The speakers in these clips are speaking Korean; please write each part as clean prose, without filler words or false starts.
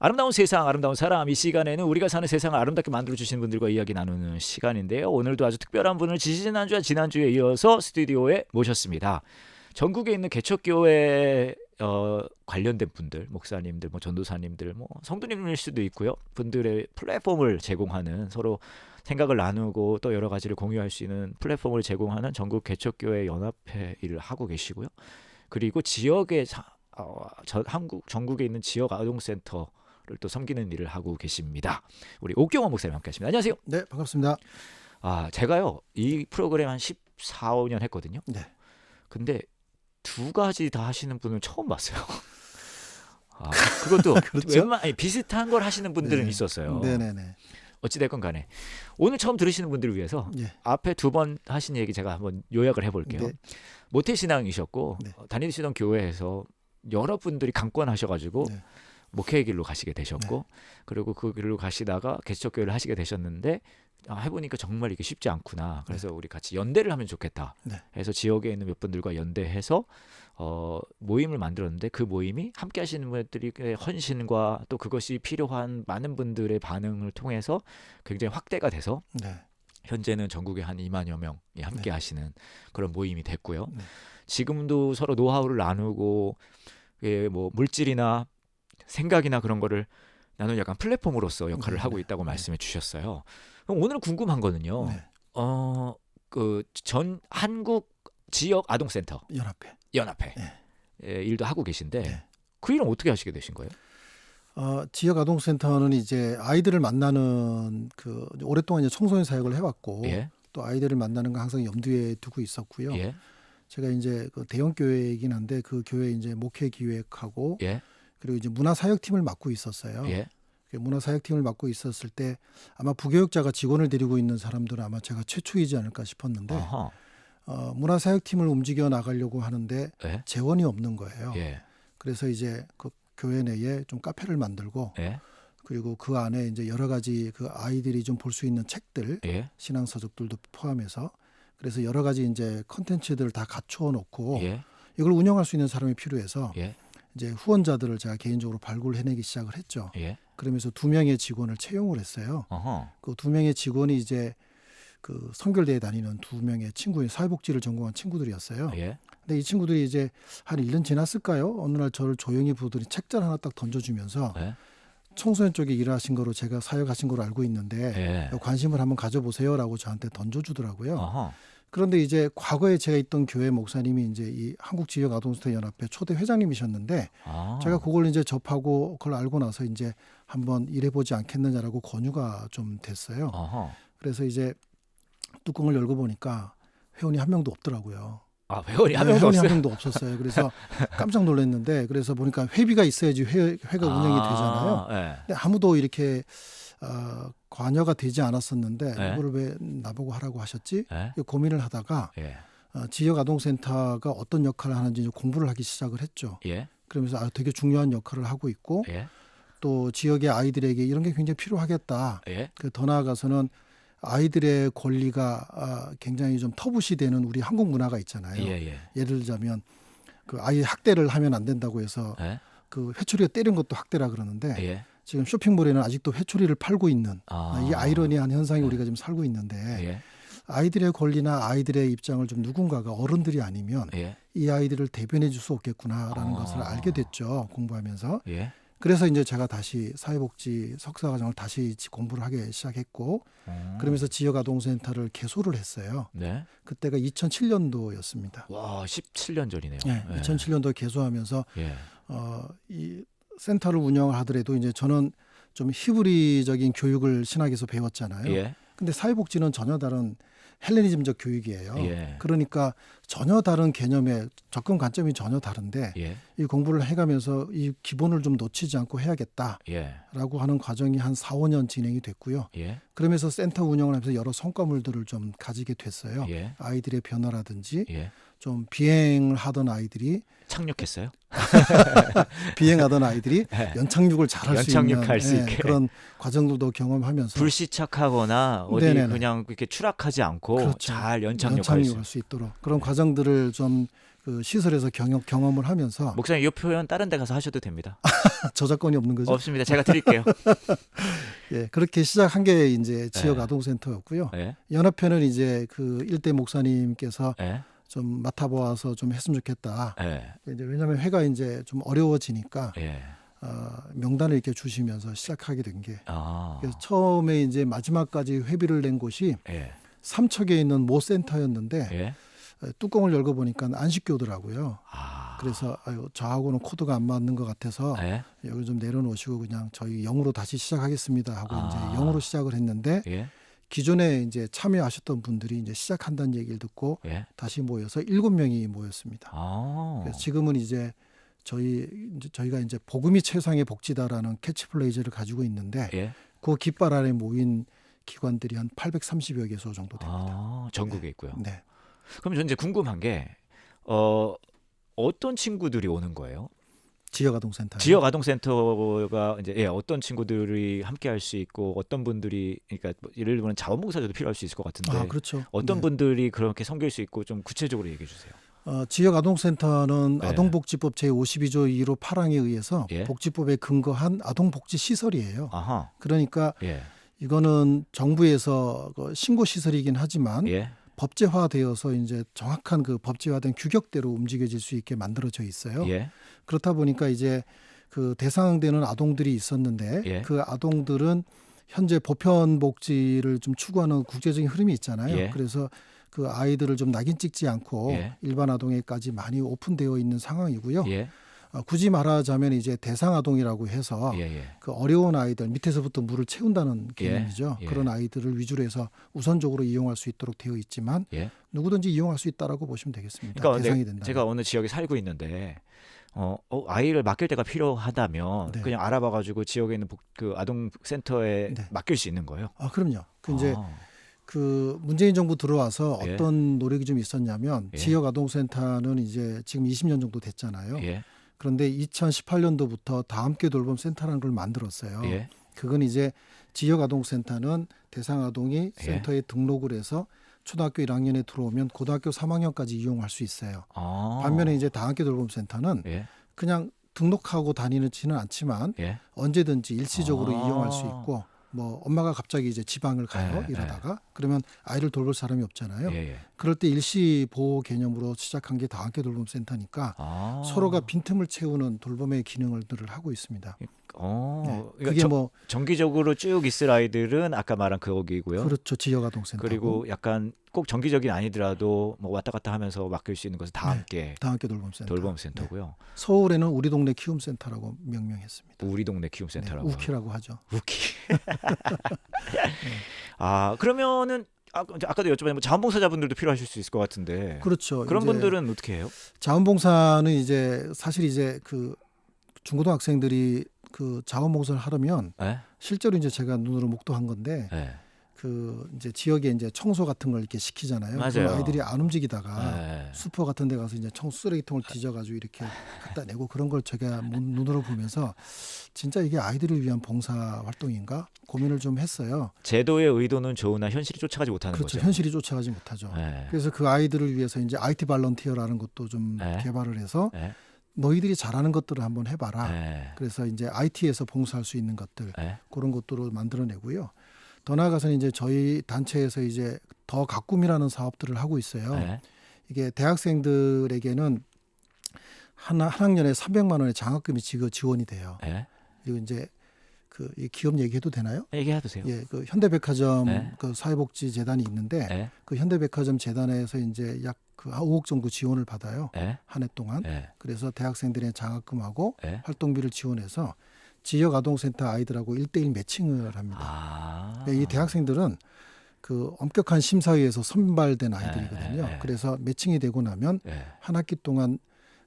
아름다운 세상, 아름다운 사람. 이 시간에는 우리가 사는 세상을 아름답게 만들어주시는 분들과 이야기 나누는 시간인데요. 오늘도 아주 특별한 분을 지지난주와 지난주에 이어서 스튜디오에 모셨습니다. 전국에 있는 개척교회 관련된 분들, 목사님들, 전도사님들, 성도님일 수도 있고요. 분들의 플랫폼을 제공하는, 서로 생각을 나누고 또 여러 가지를 공유할 수 있는 플랫폼을 제공하는 전국 개척교회 연합회 일을 하고 계시고요. 그리고 지역의 한국 전국에 있는 지역 아동센터를 또 섬기는 일을 하고 계십니다. 우리 옥경원 목사님 함께하십니다. 안녕하세요. 네, 반갑습니다. 제가요 이 프로그램 한 14, 15년 했거든요. 네. 근데 두 가지 다 하시는 분은 처음 봤어요. 그것도 그렇죠? 비슷한 걸 하시는 분들은 네. 있었어요. 네네네. 어찌됐건 간에 오늘 처음 들으시는 분들을 위해서 예. 앞에 두 번 하신 얘기 제가 한번 요약을 해볼게요. 네. 모태신앙이셨고 네. 다니시던 교회에서 여러분들이 강권하셔가지고 네. 목회의 길로 가시게 되셨고 그리고 그 길로 가시다가 개척교회를 하시게 되셨는데 해보니까 정말 이게 쉽지 않구나. 그래서 우리 같이 연대를 하면 좋겠다 네. 해서 지역에 있는 몇 분들과 연대해서 모임을 만들었는데 그 모임이 함께 하시는 분들의 헌신과 또 그것이 필요한 많은 분들의 반응을 통해서 굉장히 확대가 돼서 네. 현재는 전국에 한 2만여 명이 함께 네. 하시는 그런 모임이 됐고요. 네. 지금도 서로 노하우를 나누고 물질이나 생각이나 그런 거를 나누는 약간 플랫폼으로서 역할을 네. 하고 있다고 네. 말씀해 주셨어요. 그럼 오늘 궁금한 거는요. 네. 전 한국 지역 아동센터 연합회. 일도 하고 계신데 네. 그 일은 어떻게 하시게 되신 거예요? 지역 아동센터는 이제 아이들을 만나는 오랫동안 이제 청소년 사역을 해왔고 예. 또 아이들을 만나는 거 항상 염두에 두고 있었고요. 예. 제가 이제 대형 교회이긴 한데 그 교회 이제 목회 기획하고 예. 그리고 이제 문화 사역팀을 맡고 있었어요. 예. 문화 사역팀을 맡고 있었을 때 아마 부교육자가 직원을 데리고 있는 사람들은 아마 제가 최초이지 않을까 싶었는데 아하. 문화 사역팀을 움직여 나가려고 하는데 예. 재원이 없는 거예요. 예. 그래서 이제 그 교회 내에 좀 카페를 만들고 예. 그리고 그 안에 이제 여러 가지 그 아이들이 좀 볼 수 있는 책들, 예. 신앙 서적들도 포함해서 그래서 여러 가지 이제 컨텐츠들을 다 갖추어 놓고 예. 이걸 운영할 수 있는 사람이 필요해서 예. 이제 후원자들을 제가 개인적으로 발굴해내기 시작을 했죠. 예. 그러면서 2명의 직원을 채용을 했어요. 어허. 그 2명의 직원이 이제 그 선결대에 다니는 2명의 친구인 사회복지를 전공한 친구들이었어요. 예. 근데 이 친구들이 이제 한 1년 지났을까요? 어느 날 저를 조용히 부르더니 책잘 하나 딱 던져주면서 예. 청소년 쪽에 일하신 거로 제가 사역하신 거로 알고 있는데 예. 관심을 한번 가져보세요라고 저한테 던져주더라고요. 어허. 그런데 이제 과거에 제가 있던 교회 목사님이 이제 이 한국지역아동센터 연합회 초대 회장님이셨는데 제가 그걸 이제 접하고 그걸 알고 나서 이제 한번 일해보지 않겠느냐라고 권유가 좀 됐어요. 어허. 그래서 이제 뚜껑을 열고 보니까 회원이 한 명도 없더라고요. 회원이 한 명도 회원이 없어요? 한 명도 없었어요. 그래서 깜짝 놀랐는데 그래서 보니까 회비가 있어야지 회가 운영이 되잖아요. 예. 근데 아무도 이렇게 관여가 되지 않았었는데 예. 이걸 왜 나보고 하라고 하셨지? 예. 고민을 하다가 예. 지역 아동센터가 어떤 역할을 하는지 공부를 하기 시작을 했죠. 예. 그러면서 되게 중요한 역할을 하고 있고 예. 또 지역의 아이들에게 이런 게 굉장히 필요하겠다. 예. 더 나아가서는 아이들의 권리가 굉장히 좀 터부시되는 우리 한국 문화가 있잖아요. 예. 예를 들자면 그 아이 학대를 하면 안 된다고 해서 예. 그 회초리가 때린 것도 학대라 그러는데 예. 지금 쇼핑몰에는 아직도 회초리를 팔고 있는 이 아이러니한 현상이 예. 우리가 지금 살고 있는데 예. 아이들의 권리나 아이들의 입장을 좀 누군가가 어른들이 아니면 예. 이 아이들을 대변해 줄 수 없겠구나라는 것을 알게 됐죠. 공부하면서. 예. 그래서 이제 제가 다시 사회복지 석사과정을 다시 공부를 하기 시작했고 그러면서 지역아동센터를 개소를 했어요. 네. 그때가 2007년도였습니다. 와, 17년 전이네요. 네, 2007년도에 개소하면서 예. 이 센터를 운영을 하더라도 이제 저는 좀 히브리적인 교육을 신학에서 배웠잖아요. 예. 근데 사회복지는 전혀 다른 헬레니즘적 교육이에요. 예. 그러니까 전혀 다른 개념의 접근 관점이 전혀 다른데 예. 이 공부를 해가면서 이 기본을 좀 놓치지 않고 해야겠다라고 예. 하는 과정이 한 4, 5년 진행이 됐고요. 예. 그러면서 센터 운영을 하면서 여러 성과물들을 좀 가지게 됐어요. 예. 아이들의 변화라든지 예. 좀 비행을 하던 아이들이 착륙했어요? 비행하던 아이들이 예. 연착륙을 잘할 수 있는 연착륙할 수 있게. 그런 과정들도 경험하면서 불시착하거나 어디 네네네. 그냥 이렇게 추락하지 않고 않고 그렇죠. 잘 연착륙할 수. 할 수 있도록 그런 네. 과정들을 좀 그 시설에서 경험을 하면서 목사님 이 표현 다른 데 가서 하셔도 됩니다. 저작권이 없는 거죠. 없습니다. 제가 드릴게요. 예, 그렇게 시작한 게 이제 지역 네. 아동센터였고요. 예. 연합회는 이제 그 일대 목사님께서 예. 좀 맡아보아서 좀 했으면 좋겠다. 예. 이제 왜냐하면 회가 이제 좀 어려워지니까 예. 명단을 이렇게 주시면서 시작하게 된 게. 아. 그래서 처음에 이제 마지막까지 회비를 낸 곳이 예. 삼척에 있는 모 센터였는데 예. 뚜껑을 열고 보니까 안식교더라고요. 아. 그래서 저하고는 코드가 안 맞는 것 같아서 예. 여기 좀 내려놓으시고 그냥 저희 영으로 다시 시작하겠습니다 하고 아. 이제 영으로 시작을 했는데 예. 기존에 이제 참여하셨던 분들이 이제 시작한다는 얘기를 듣고 예. 다시 모여서 7명이 모였습니다. 아. 그래서 지금은 이제 저희가 이제 복음이 최상의 복지다라는 캐치플레이즈를 가지고 있는데 예. 그 깃발 아래 모인 기관들이 한 830여 개소 정도 됩니다. 아, 전국에 있고요. 네. 그럼 전 이제 궁금한 게 어떤 친구들이 오는 거예요? 지역 아동센터. 지역 아동센터가 이제 어떤 친구들이 함께 할 수 있고 어떤 분들이 그러니까 뭐 예를 들면 자원봉사자도 필요할 수 있을 것 같은데 그렇죠. 어떤 네. 분들이 그렇게 섬길 수 있고 좀 구체적으로 얘기해 주세요. 지역 아동센터는 네. 아동복지법 제52조 2호 8항에 의해서 예. 복지법에 근거한 아동복지 시설이에요. 아하. 그러니까 예. 이거는 정부에서 신고 시설이긴 하지만 예. 법제화되어서 이제 정확한 그 법제화된 규격대로 움직여질 수 있게 만들어져 있어요. 예. 그렇다 보니까 이제 그 대상되는 아동들이 있었는데 예. 그 아동들은 현재 보편 복지를 좀 추구하는 국제적인 흐름이 있잖아요. 예. 그래서 그 아이들을 좀 낙인 찍지 않고 예. 일반 아동에까지 많이 오픈되어 있는 상황이고요. 예. 굳이 말하자면 이제 대상 아동이라고 해서 예. 그 어려운 아이들 밑에서부터 물을 채운다는 개념이죠. 예. 그런 아이들을 위주로 해서 우선적으로 이용할 수 있도록 되어 있지만 예. 누구든지 이용할 수 있다라고 보시면 되겠습니다. 그러니까 대상이 된다. 제가 어느 지역에 살고 있는데 아이를 맡길 때가 필요하다면 네. 그냥 알아봐가지고 지역에 있는 그 아동센터에 네. 맡길 수 있는 거예요. 그럼요. 이제 아. 그 문재인 정부 들어와서 예. 어떤 노력이 좀 있었냐면 예. 지역 아동센터는 이제 지금 20년 정도 됐잖아요. 예. 그런데 2018년도부터 다 함께 돌봄 센터라는 걸 만들었어요. 예. 그건 이제 지역 아동센터는 대상 아동이 예. 센터에 등록을 해서 초등학교 1학년에 들어오면 고등학교 3학년까지 이용할 수 있어요. 아. 반면에 이제 다 함께 돌봄 센터는 예. 그냥 등록하고 다니지는 않지만 예. 언제든지 일시적으로 아. 이용할 수 있고 뭐 엄마가 갑자기 이제 지방을 가요. 예, 이러다가 그러면 아이를 돌볼 사람이 없잖아요. 예. 그럴 때 일시 보호 개념으로 시작한 게 다 함께 돌봄 센터니까 아. 서로가 빈틈을 채우는 돌봄의 기능들을 하고 있습니다. 네. 그러니까 그게 뭐 정기적으로 쭉 있을 아이들은 아까 말한 거기고요. 그렇죠. 지역 아동센터 그리고 약간 꼭 정기적인 아니더라도 뭐 왔다 갔다 하면서 맡길 수 있는 것은 다 네. 함께 다 함께 돌봄 센터. 돌봄센터고요. 서울에는 우리 동네 키움 센터라고 명명했습니다. 우리 동네 키움센터라고. 네, 우키라고 하죠. 우키. 아 그러면은 아까도 여쭤봤는데 자원봉사자분들도 필요하실 수 있을 것 같은데. 그렇죠. 그런 이제 분들은 어떻게 해요? 자원봉사는 이제 사실 이제 그 중고등학생들이 그 자원봉사를 하려면 예? 실제로 이제 제가 눈으로 목도한 건데 예. 그 이제 지역에 이제 청소 같은 걸 이렇게 시키잖아요. 맞아요. 그럼 아이들이 안 움직이다가 예. 슈퍼 같은 데 가서 이제 쓰레기통을 뒤져가지고 이렇게 갖다 내고 그런 걸 제가 눈으로 보면서 진짜 이게 아이들을 위한 봉사 활동인가 고민을 좀 했어요. 제도의 의도는 좋으나 현실이 쫓아가지 못하는 그렇죠. 거죠. 현실이 쫓아가지 못하죠. 예. 그래서 그 아이들을 위해서 이제 IT 발런티어라는 것도 좀 네. 개발을 해서 예. 너희들이 잘하는 것들을 한번 해봐라. 예. 그래서 이제 IT에서 봉사할 수 있는 것들 예. 그런 것들을 만들어내고요. 더 나아가서는 이제 저희 단체에서 이제 더 가꿈이라는 사업들을 하고 있어요. 예. 이게 대학생들에게는 한 학년에 300만 원의 장학금이 지원이 돼요. 예. 그리고 이제 이 기업 얘기해도 되나요? 얘기해도 돼요. 예, 그 현대백화점 네. 그 사회복지 재단이 있는데 예. 그 현대백화점 재단에서 이제 약 그 5억 정도 지원을 받아요. 예. 한 해 동안. 예. 그래서 대학생들의 장학금하고 예. 활동비를 지원해서 지역 아동센터 아이들하고 1대1 매칭을 합니다. 아. 이 대학생들은 그 엄격한 심사위에서 선발된 아이들이거든요. 예. 그래서 매칭이 되고 나면 예. 한 학기 동안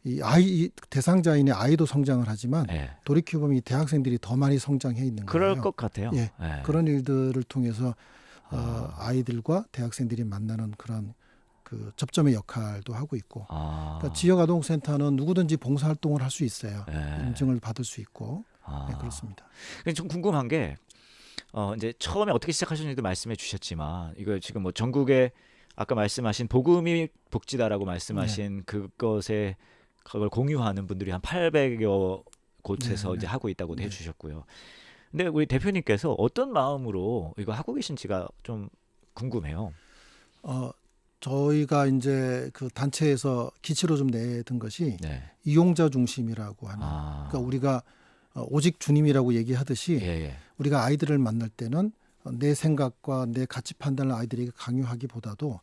이 대상자인의 아이도 성장을 하지만 예. 돌이켜보면 이 대학생들이 더 많이 성장해 있는 그럴 거예요. 것 같아요. 예. 예. 그런 일들을 통해서 아이들과 대학생들이 만나는 그런 그 접점의 역할도 하고 있고 그러니까 지역 아동센터는 누구든지 봉사활동을 할 수 있어요. 예. 인증을 받을 수 있고 네, 그렇습니다. 근데 좀 궁금한 게 이제 처음에 어떻게 시작하셨는지도 말씀해 주셨지만 이거 지금 뭐 전국에 아까 말씀하신 복음이 복지다라고 말씀하신 그걸 공유하는 분들이 한 800여 곳에서 네, 이제 네. 하고 있다고 네. 해주셨고요. 근데 우리 대표님께서 어떤 마음으로 이거 하고 계신지가 좀 궁금해요. 어, 저희가 이제 그 단체에서 기치로 좀 내든 것이 네. 이용자 중심이라고 하는. 그러니까 우리가 오직 주님이라고 얘기하듯이 예, 예. 우리가 아이들을 만날 때는 내 생각과 내 가치 판단을 아이들에게 강요하기보다도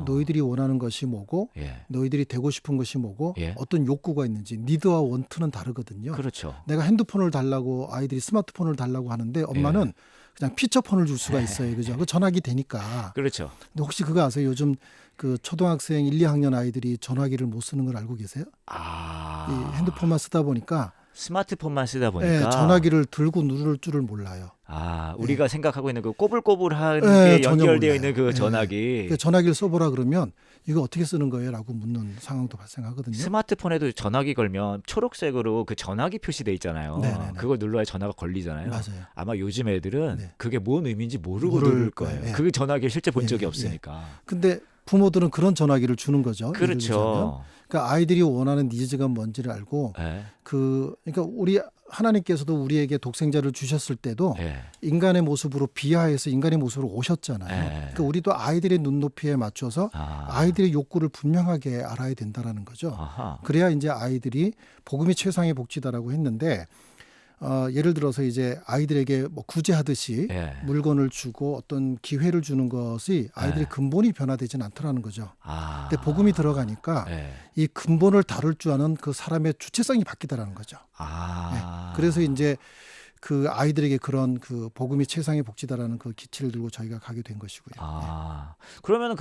너희들이 원하는 것이 뭐고 예. 너희들이 되고 싶은 것이 뭐고 예. 어떤 욕구가 있는지 니드와 원투는 다르거든요. 그렇죠. 내가 핸드폰을 달라고 아이들이 스마트폰을 달라고 하는데 엄마는 그냥 피처폰을 줄 수가 있어요. 그죠? 그 전화기 되니까. 그렇죠. 근데 혹시 그거 아세요? 요즘 그 초등학생 1, 2학년 아이들이 전화기를 못 쓰는 걸 알고 계세요? 이 핸드폰만 쓰다 보니까 스마트폰만 쓰다 보니까 전화기를 들고 누를 줄을 몰라요. 우리가 생각하고 있는 그 꼬불꼬불한 네, 게 전혀 연결되어 몰라요. 있는 그 네. 전화기. 그 전화기를 써보라 그러면 이거 어떻게 쓰는 거예요? 라고 묻는 상황도 발생하거든요. 스마트폰에도 전화기 걸면 초록색으로 그 전화기 표시돼 있잖아요. 네네네. 그걸 눌러야 전화가 걸리잖아요. 맞아요. 아마 요즘 애들은 네. 그게 뭔 의미인지 모르고 모를 누를 거예요. 거예요. 예. 그 전화기를 실제 본 예, 적이 예. 없으니까. 근데 부모들은 그런 전화기를 주는 거죠. 예를 들자면. 그렇죠. 그러니까 아이들이 원하는 니즈가 뭔지를 알고 예. 그러니까 우리 하나님께서도 우리에게 독생자를 주셨을 때도 예. 인간의 모습으로 비하해서 인간의 모습으로 오셨잖아요. 예. 그러니까 우리도 아이들의 눈높이에 맞춰서 아이들의 욕구를 분명하게 알아야 된다라는 거죠. 아하. 그래야 이제 아이들이 복음이 최상의 복지다라고 했는데 예를 들어서 이제 아이들에게 뭐 구제하듯이 예. 물건을 주고 어떤 기회를 주는 것이 아이들의 예. 근본이 변화되지는 않더라는 거죠. 아. 근데 복음이 들어가니까 예. 이 근본을 다룰 줄 아는 그 사람의 주체성이 바뀌더라는 거죠. 그래서 이제 그 아이들에게 그런 그 복음이 최상의 복지다라는 그 기치를 들고 저희가 가게 된 것이고요. 그러면은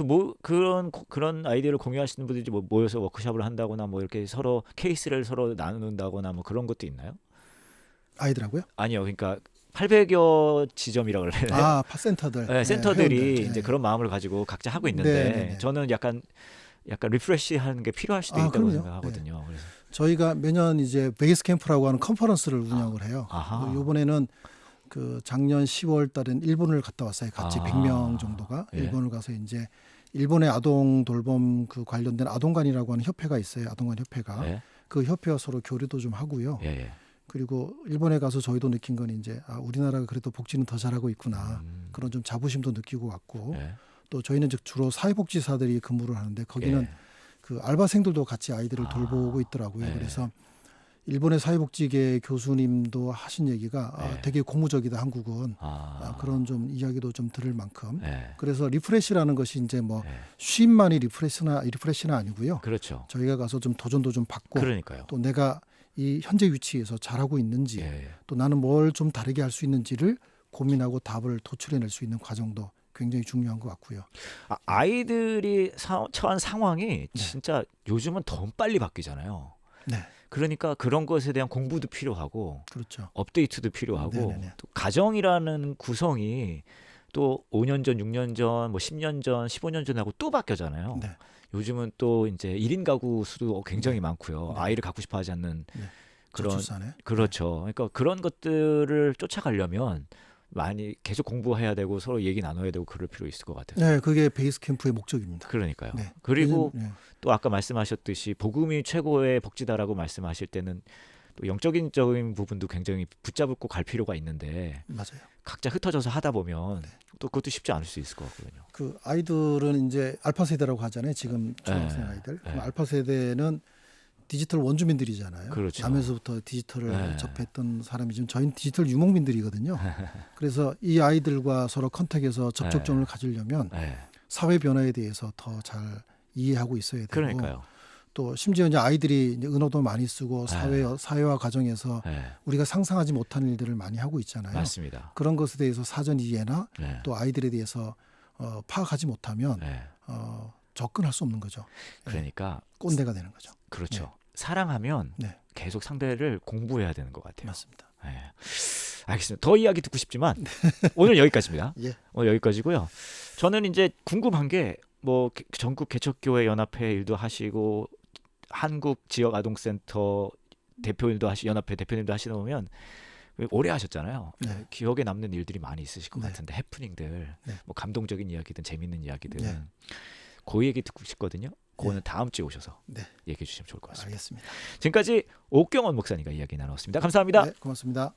그런 아이디어를 공유하시는 분들이 뭐 모여서 워크숍을 한다거나 뭐 이렇게 서로 케이스를 서로 나눈다거나 뭐 그런 것도 있나요? 아이들하고요? 아니요. 그러니까 800여 지점이라고 그래요. 파센터들. 네, 센터들이 회원들. 이제 그런 마음을 가지고 각자 하고 있는데 네네네. 저는 약간 리프레시하는 게 필요할 수도 있다고 그럼요. 생각하거든요. 그래서 저희가 매년 이제 베이스 캠프라고 하는 컨퍼런스를 운영을 해요. 이번에는 그 작년 10월 달엔 일본을 갔다 왔어요. 같이 100명 정도가 일본을 가서 이제 일본의 아동 돌봄 그 관련된 아동관이라고 하는 협회가 있어요. 아동관 협회가. 그 협회와 서로 교류도 좀 하고요. 그리고 일본에 가서 저희도 느낀 건 이제 우리나라가 그래도 복지는 더 잘하고 있구나. 그런 좀 자부심도 느끼고 왔고 또 저희는 주로 사회복지사들이 근무를 하는데 거기는 그 알바생들도 같이 아이들을 돌보고 있더라고요. 그래서 일본의 사회복지계 교수님도 하신 얘기가 되게 고무적이다 한국은 그런 좀 이야기도 좀 들을 만큼 그래서 리프레시라는 것이 이제 뭐 쉼만이 리프레시는 아니고요. 그렇죠. 저희가 가서 좀 도전도 좀 받고 그러니까요. 또 내가 이 현재 위치에서 잘하고 있는지 또 나는 뭘 좀 다르게 할 수 있는지를 고민하고 답을 도출해낼 수 있는 과정도 굉장히 중요한 것 같고요. 아이들이 처한 상황이 진짜 요즘은 더 빨리 바뀌잖아요. 네. 그러니까 그런 것에 대한 공부도 필요하고 그렇죠. 업데이트도 필요하고 네네네. 또 가정이라는 구성이 또 5년 전, 6년 전, 뭐 10년 전, 15년 전하고 또 바뀌잖아요. 네. 요즘은 또 이제 1인 가구 수도 굉장히 많고요. 아이를 갖고 싶어 하지 않는 그런 저출산에. 그렇죠. 그러니까 그런 것들을 쫓아가려면 많이 계속 공부해야 되고 서로 얘기 나눠야 되고 그럴 필요 있을 것 같아요. 네, 그게 베이스 캠프의 목적입니다. 그러니까요. 네. 그리고 네. 또 아까 말씀하셨듯이 복음이 최고의 복지다라고 말씀하실 때는 또 영적인 부분도 굉장히 붙잡고 갈 필요가 있는데 맞아요. 각자 흩어져서 하다 보면 또 그것도 쉽지 않을 수 있을 것 같거든요. 그 아이들은 이제 알파 세대라고 하잖아요. 지금 초등학생 아이들. 그럼 알파 세대는 디지털 원주민들이잖아요. 그렇죠. 나면서부터 디지털을 접했던 사람이 지금 저희는 디지털 유목민들이거든요. 그래서 이 아이들과 서로 컨택해서 접촉점을 가지려면 사회 변화에 대해서 더 잘 이해하고 있어야 되고 그러니까요. 또 심지어 이제 아이들이 이제 은어도 많이 쓰고 사회화 과정에서 우리가 상상하지 못한 일들을 많이 하고 있잖아요. 맞습니다. 그런 것에 대해서 사전 이해나 또 아이들에 대해서 파악하지 못하면 접근할 수 없는 거죠. 그러니까 꼰대가 되는 거죠. 그렇죠. 사랑하면 계속 상대를 공부해야 되는 것 같아요. 맞습니다. 알겠습니다. 더 이야기 듣고 싶지만 오늘 여기까지입니다. 예. 오늘 여기까지고요. 저는 이제 궁금한 게 뭐 전국 개척교회 연합회 일도 하시고 한국 지역 아동센터 연합회 대표님도 하시다 보면 오래 하셨잖아요. 기억에 남는 일들이 많이 있으실 것 같은데 해프닝들, 뭐 감동적인 이야기든 재밌는 이야기든 그 얘기 듣고 싶거든요. 그거는 다음 주에 오셔서 네. 얘기해 주시면 좋을 것 같습니다. 알겠습니다. 지금까지 옥경원 목사님과 이야기 나눴습니다. 감사합니다. 네, 고맙습니다.